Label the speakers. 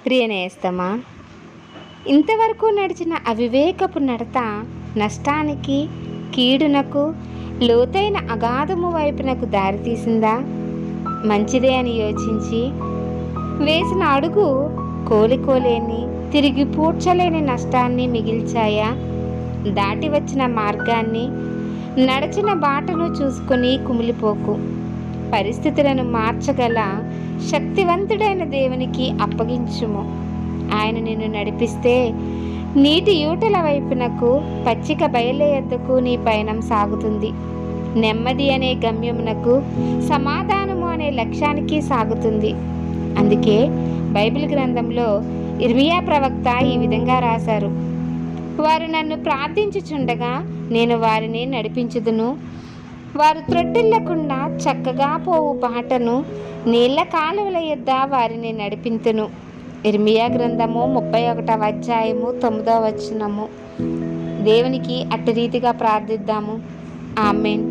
Speaker 1: ప్రియనేస్తమా, ఇంతవరకు నడిచిన అవివేకపు నడత నష్టానికి, కీడునకు, లోతైన అగాధము వైపునకు దారితీసిందా? మంచిదే అని యోచించి వేసిన అడుగు కోలుకోలేని, తిరిగి పూడ్చలేని నష్టాన్ని మిగిల్చాయా? దాటి వచ్చిన మార్గాన్ని, నడిచిన బాటను చూసుకొని కుమిలిపోకు. పరిస్థితులను మార్చగల శక్తివంతుడైన దేవునికి అప్పగించుము. ఆయన నిన్ను నడిపిస్తే నీటి యూటల వైపునకు, పచ్చిక బయళ్ళ యొద్దకు నీ పయనం సాగుతుంది. నెమ్మది అనే గమ్యమునకు, సమాధానము అనే లక్ష్యానికి సాగుతుంది. అందుకే బైబిల్ గ్రంథంలో ఇర్మియా ప్రవక్త ఈ విధంగా రాశారు: వారు నన్ను ప్రార్థించుచుండగా నేను వారిని నడిపించుదును. వారు త్రొట్టిల్లకుండా చక్కగా పోవు బాటను, నీళ్ల కాలువల యొద్ద వారిని నడిపింతును. ఇర్మియా గ్రంథము 31వ అధ్యాయము 9వ వచనము. దేవునికి అట్టి రీతిగా ప్రార్థిద్దాము. ఆమేన్.